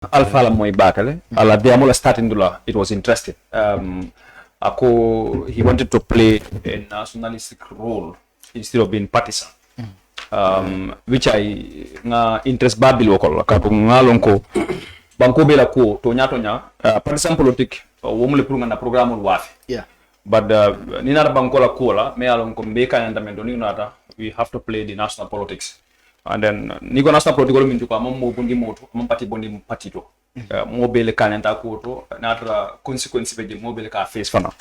Alpha la moy bakale. Ala diamola starting dula. It was interesting. He wanted to play a nationalistic role instead of being partisan. Which I interest babil wakol kapo ngalon ko banko bela ko to nya partisan politique womule pour ngana programme wafi. Yeah. But ni na banko la kola me alon ko be kan ndamendo ni nata we have to play the national politics. And then ni go national politics min ko mo bondi moto mo parti bondi parti to mo bele kan ta ko to natra consequence be mo bele ka face fana.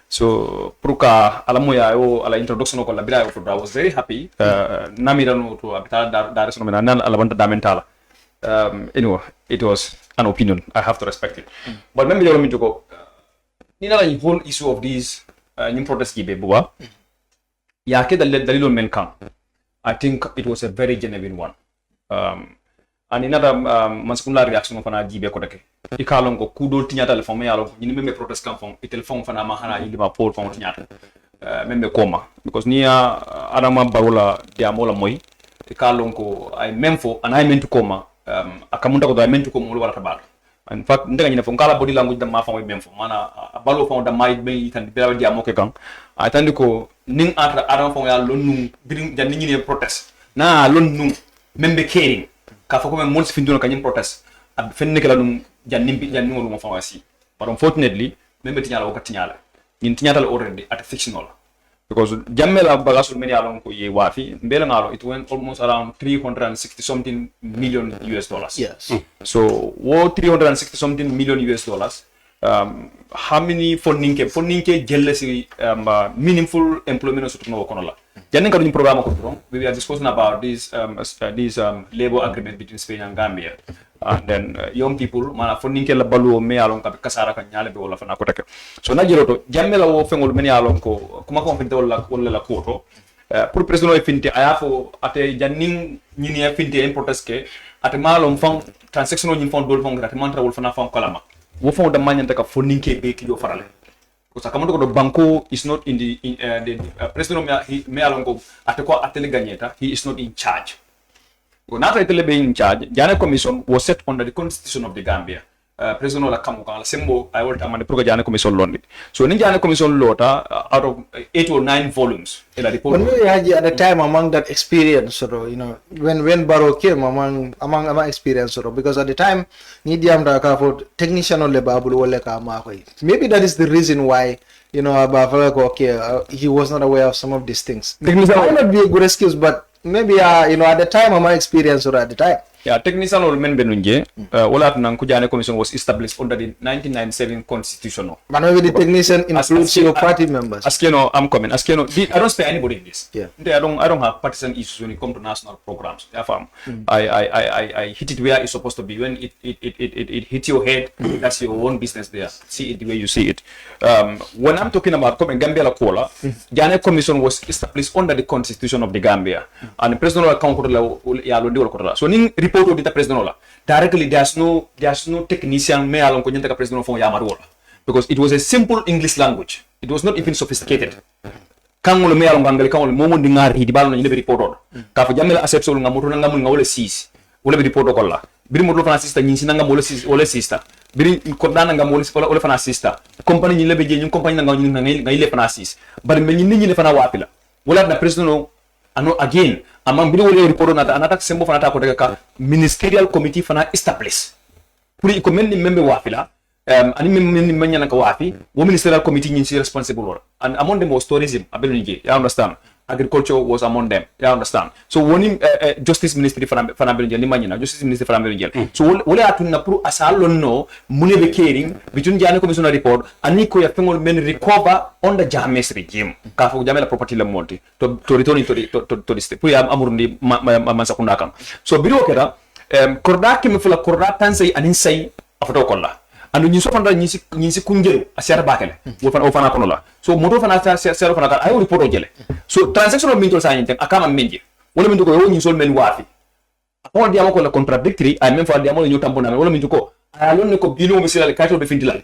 So pruka alamoya o ala introduction ko la bira ko I was very happy namira no to abita dar so mena nan ala banta damentala. Anyway, it was an opinion. I have to respect it. But maybe you want me to go ni na the whole issue of these new protests gibe buwa ya ke dalilo men kan. I think it was a very genuine one. And another mansukula reaction of an gibe ko dake ikalon ko kudo tinya telefon me yalo ni membe protest kan fon telefon fana ma hana yili ma pol fon tinya membe koma because niya adama barola dia mola moy ikalon ko I memfo and I meant to koma akamunda ko I meant to koma wala tabal. In fact ndaga nyina fon kala body language da ma fon memfo mana balo fon da mai be tan be dia mo ke kan atandi ko ning atra adam fon ya lonu birin jan ni protest na lonu membe caring ka fa ko men mon finduno kanyim protest ab fenne kala dum jannim ngolu mo fawasi but unfortunately membe tinyala wakati tinyala nin tinyala already at fictional because jammela bagasul men yalon ko ye wafi mbele ngalo it went almost around 360 something million US dollars. Yes. So what 360 something million US dollars how many funding ke jealousy meaningful employment so no konola jannen kadu program ko dron we are discussing about this labor agreement between Spain and Gambia and then young people mana funding ke la balu me alon ka kasara ka nyale be wala fana ko take so na jiroto jammela wo fengol men alon ko kuma ko finte wala la ko to pour president e finte ayafo ate jannin nyini e finte importance ke ate malom fon transaction nyim fon dol fon grate mantra wol fana fon kalama wo fon da manyanta ka funding ke be ki do farale because akamondo ko do banko is not in the president me alongo ateko atele gagneta he is not in charge not atele be in charge Jana commission was set under the constitution of the Gambia president la kamu kan la sembo I want amane pro Jana commission londi so ni Jana commission lota out of 8 or 9 volumes ela report when we had at the time among that experience or when Barrow came among experience or because at the time nidiam da ka for technician or lebabul wala ka ma ko maybe that is the reason why he was not aware of some of these things. Technician might not be a good excuse, but maybe at the time of my experience or at the time. Yeah, technician or men benunje. Wala nang kujane commission was established under the 1997 constitution. But maybe the technician includes your party members. Askeno, I'm coming. Askeno, I don't spare anybody in this. Yeah. I don't have partisan issues when it comes to national programs. Therefore, I hit it where it's supposed to be. When it hits your head, that's your own business there. See it the way you see it. When I'm talking about Gambia la Kola, Jane Commission was established under the constitution of the Gambia. And the president of the so report of the president directly there's no technician me along the president of Yamarola because it was a simple English language. It was not even sophisticated. Kangol me along Gangal Kangol Momo Dingari di balon in the report. Kafu Jamila accepts all Namuranga Mula seas. Will be report okola. Bring Motofana sister, Ninsinanga Molesis or sister. Bring Kodana Molis or Olefana sister. Company in Lebejin, company Nailepanasis. But many Nilefana Wapila. Will have the president again. Among bilu report na another sembo fana ta ko daga ministerial committee fana establish pour recommend member wafila ani member nyana ka wafi wo ministerial committee nyi responsible and among them was tourism abelu ngi you understand agriculture was among them you understand so woni justice ministry fana belu ni manyina justice ministry fana belu ngel so wole atunna pour asalon no munebe caring between jana commission report ani ko ya fengol men recover on the James regime ka fo jamela property la monti to return to the state pour ya amurundi masakunda kan so biro keda korda ke me fula korda tansay anin say afoto kolla anu nyi sofanda nyi si kunjelu asiara bakale wo fana kono la so moto fana sero fana ka ayo report o jele so transaction of mental science akama menje wala min ko yo nyi sol men wafi on diamo ko la contradictory ay même fois diamo ñu tampona wala min ko alon ne ko bino misila le kaito be findilal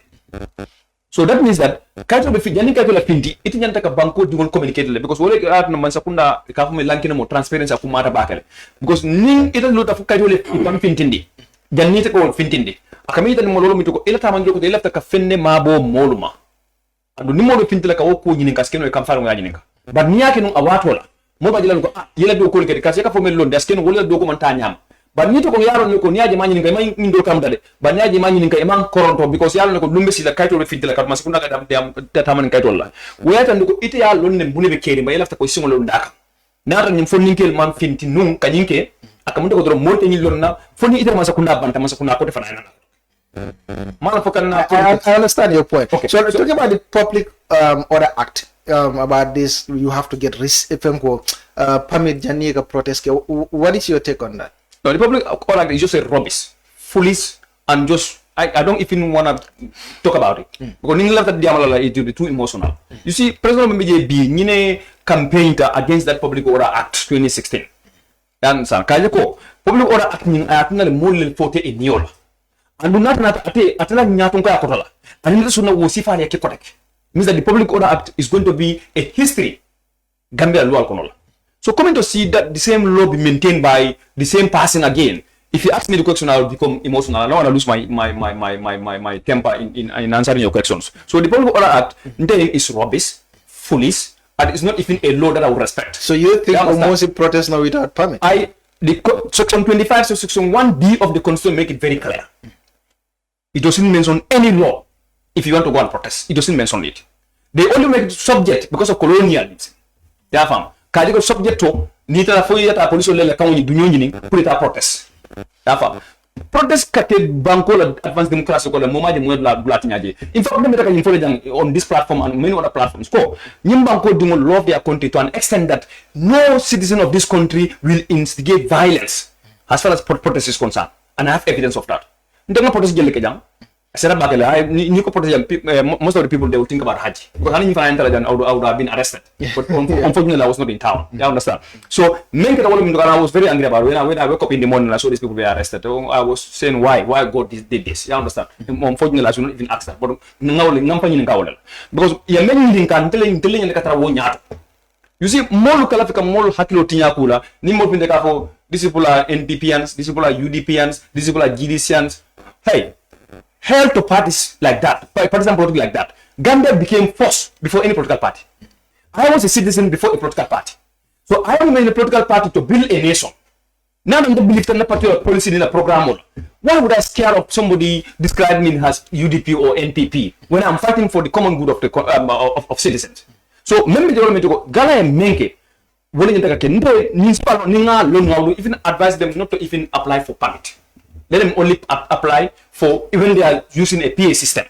so that means that kaito be findi kaito la findi iti nyanta ka banko dingol communicate le because wala at no man sakunda ka fu me lankina mo transparency ku mata bakale because ning ita lota fu kaito le fam fintindi jannite ko fintinde akamita ni mololo mitoko ila tamanjo ko ila ka fenne mabo moluma adu ni modo fintila ka woko nyini kaskeno e kam faru ngaji ninka ba niyake non awatola mo ba jilal ko yela do ko kedi kasi ka fo mel londe askeno wala do ko man ta nyam ba ni to ko yaro ni ko niaje manyi ninka may ndo kam dade ba niaje manyi ninka e man koronto because yaro ni ko lumbe sila kayto fintila ka mas kunna ga dam taman kayto la wayata ndiko ite ya lonne bune be keri ba yela ko singolo ndaka nata nyim fo ninkel man finti nun kanyinke akamunde ko dro morte ni lonna fo ni ite masa kunna banta masa kunna ko te fana I understand your point. Okay. So talking about the Public Order Act, about this, you have to get permit Janiga protest. What is your take on that? No, the Public Order Act is just a rubbish, foolish, and just I don't even want to talk about it because it will be too emotional. You see, President MBJB Nine campaigned against that Public Order Act 2016. And Kajako Public Order Act ni more forte in Niola. And do not atela nyatunga ya kotala. And this one was sifari ya kikotek. Means that the Public Order Act is going to be a history. Gambia law konola. So coming to see that the same law be maintained by the same person again. If you ask me the question, I will become emotional. I don't want to lose my temper in answering your questions. So the Public Order Act is rubbish, foolish, and it's not even a law that I would respect. So you think almost protest now without permit? Section 25 to Section 1B of the Constitution make it very clear. It doesn't mention any law if you want to go and protest. It doesn't mention it. They only make it subject because of colonialism. Therefore, Kajiko subject to Nita Foyata Police Lela County Dunyoning, put it a protest. Therefore, protest kate banko advanced democracy ko la moma de mo la blatinaje. In fact, me taka informe on this platform and many other platforms. Ko nyim banko dingo love their country to an extent that no citizen of this country will instigate violence as far as protest is concerned. And I have evidence of that. Ndanga protest jelle ke jang. Sera bakela ni ko protest most of the people they will think about Haji. Because I would have been arrested. But unfortunately I was not in town. You understand? So I was very angry about it. When I woke up in the morning and I saw these people were arrested. I was saying why God did this. You understand? Unfortunately I should not even ask that. But because you many telling you see more kalafika more hakilo tinya kula ni mo pinde ka fo these people are NPPians, these people are UDPians, these people are GDCians. Hey, held to parties like that, partisan politics like that. Gambia became forced before any political party. I was a citizen before a political party. So I am in a political party to build a nation. Now I don't believe in the party or policy in the program. Why would I scare of somebody describe me as UDP or NPP when I'm fighting for the common good of the of citizens? So remember the to go GALA and Menke even advise them not to even apply for permit. Let them only apply for even they are using a PA system.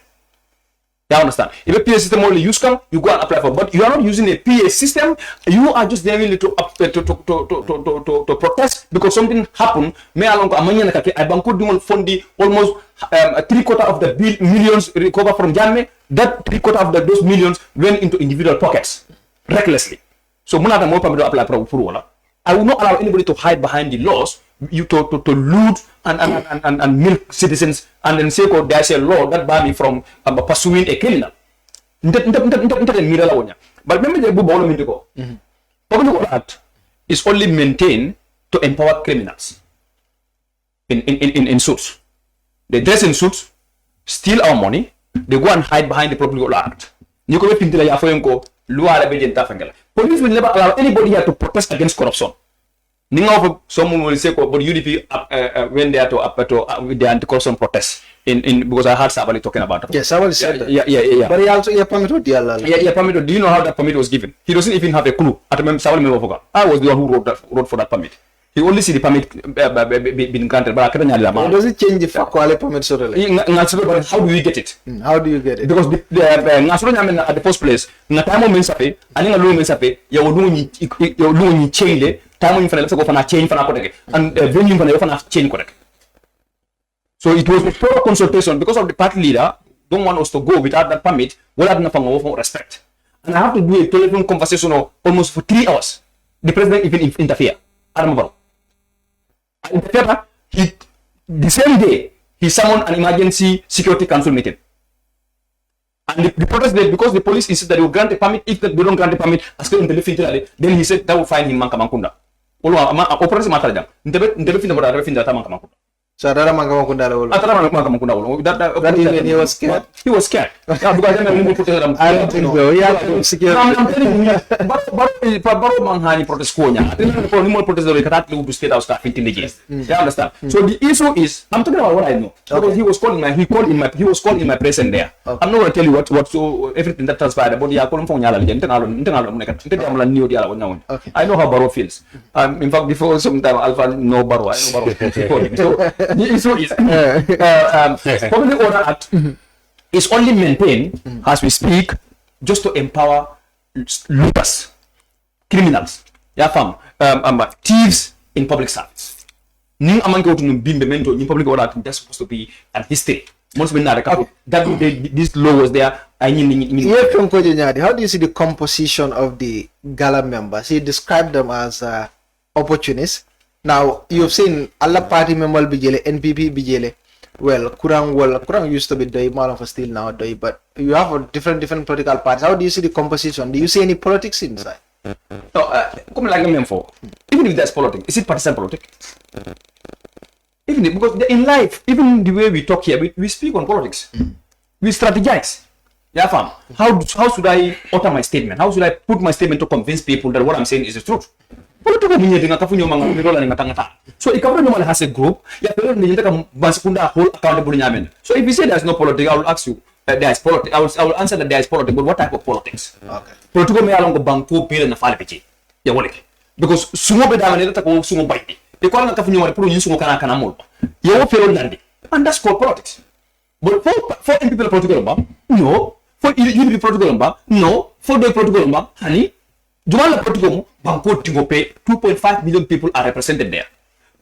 You understand? If a PA system only use come, you go and apply for. But you are not using a PA system. You are just there really to protest because something happened. Me along amanya nakake I banko dumol fondi almost 3/4 of the millions recover from Jamme. That 3/4 of those millions went into individual pockets recklessly. So muna more permit to apply for wala. I will not allow anybody to hide behind the laws. You to loot and milk citizens and then say there's a law that bar me from pursuing a criminal. But remember the Public Order Act is only maintained to empower criminals in suits. They dress in suits, steal our money, they go and hide behind the Public Order Act. Police will never allow anybody here to protest against corruption. Someone will say, but UDP when they are to with the anti-corruption protest in because I heard Sabali talking about it. Yes, Sabali said that. Yeah. But he also permit to DLL. Yeah, permit. Do you know how that permit was given? He doesn't even have a clue. I was the one who wrote for that permit. He only see the permit being granted, but I couldn't. Does it change the quality permit? But how do you get it? How do you get it? Because at the first place, Natamo Mensape, and in a room Mensape, you will change time in for change for and venue for change correct. So it was a thorough consultation because of the party leader don't want us to go without that permit. Well, I don't respect, and I have to do a telephone conversation almost for 3 hours. The president even interfere. I remember. The same day he summoned an emergency security council meeting. And the protest there, because the police insisted that they will grant a permit. If they don't grant a permit, then he said that will fine him Manka Mankunda. So Adara Mangamakunda will. That even he was scared. He was scared. Yeah, because I don't think so. Yeah, secure. I'm telling you, baru manghani protest konya. Kalau ni mau protest dari kata lu state house tak fitting lagi. You understand? So the issue is, I'm talking about what I know. Because he was calling in my presence there. I'm not going to tell you what so everything that transpired. But dia calling phone nyala lagi. I know how Baro feels. In fact, before some time, Alpha know Baro. I know Baro. So the issue is, Public Order Act is only maintained as we speak just to empower looters, criminals, thieves in public service. Ni among go to Bimbemento in Public Order Act, that's supposed to be an history. Most men that this law was there. How do you see the composition of the GALA members? He described them as opportunists. Now, you've seen Allah party member bijele, NPP bijele. Well, Kurang used to be Doi, Malafa still now Doi, but you have a different political parties. How do you see the composition? Do you see any politics inside? No, come like me for. Even if there's politics, is it partisan politics? Even if, because in life, even the way we talk here, we speak on politics. We strategize. Yeah, fam. How should I utter my statement? How should I put my statement to convince people that what I'm saying is the truth? So if has a group, whole accountable. So if you say there's no politics, I will ask you that there is politics. I will answer that there is politics, but what type of politics? Okay. Political me along the banko bill and the falipichi. Yeah, what? Because sumo bedama neta ko sumo baiti. The call not you put in sumo kana mol. You feel landi. And that's called politics. But for people political no. For UDP protocol no. For the protocol honey. Dual protocol banko to pay 2.5 million people are represented there.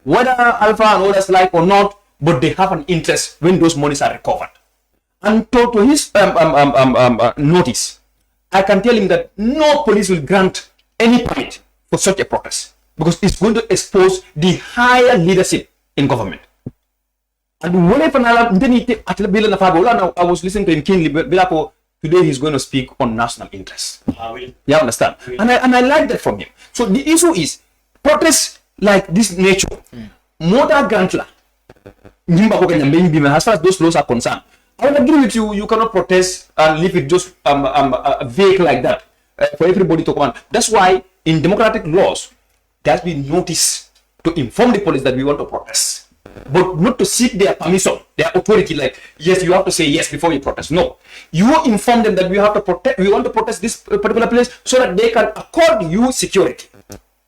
Whether Alpha and others like or not, but they have an interest when those monies are recovered. And to his notice, I can tell him that no police will grant any permit for such a protest because it's going to expose the higher leadership in government. And whenever I was listening to him keenly, today he's going to speak on national interest. You understand? And I like that from him. So the issue is protests like this nature. Motor Gantla. As far as those laws are concerned, I will agree with you. You cannot protest and leave it just vague like that for everybody to command. That's why in democratic laws there has been notice to inform the police that we want to protest, but not to seek their permission, their authority. Like yes, you have to say yes before you protest. No, you inform them that we have to protest. We want to protest this particular place so that they can accord you security.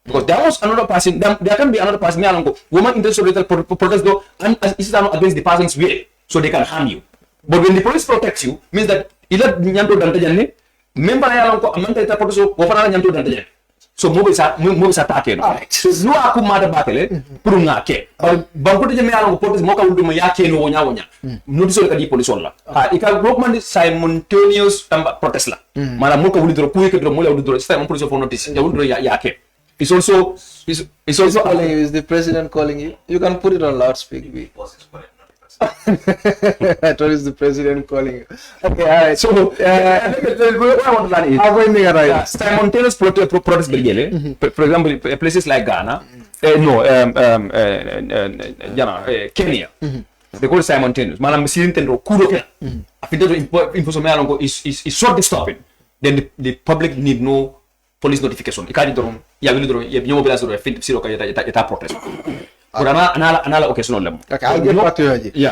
Because there was another person, there can be another person, woman interested in protest though, and is against the person's will, so they can harm you. But when the police protects you, means that either nyanto dante janne, member na yalanko amanta ita protest so wafana nyanto dante janne. So mo bisa take no. So no aku mada batele puru ngake. Bangko de me yalanko protest mo ka wuldu mo yake no wonya. No diso ka di police wala. Ika groupman simultaneous protest la. Mala mo ka wuldu ku yeke do mo la wuldu system police for notice. Ya wuldu yake. It's also calling you. Is the president calling you? You can put it on loudspeaker. I thought it's the president calling you. Okay, all right. So, what I want to learn is simultaneous protest begele. For example, places like Ghana, Kenya. They call it simultaneous. Malam mesin tendo kudo ke. After information is short disturbing. Then the public need no police notification. Ikadi doron ya wili doron ya nyomo bila zoro ya fit siro ka yata protest. Kurana anala occasional lem. Okay, I'll get back to you. Yeah.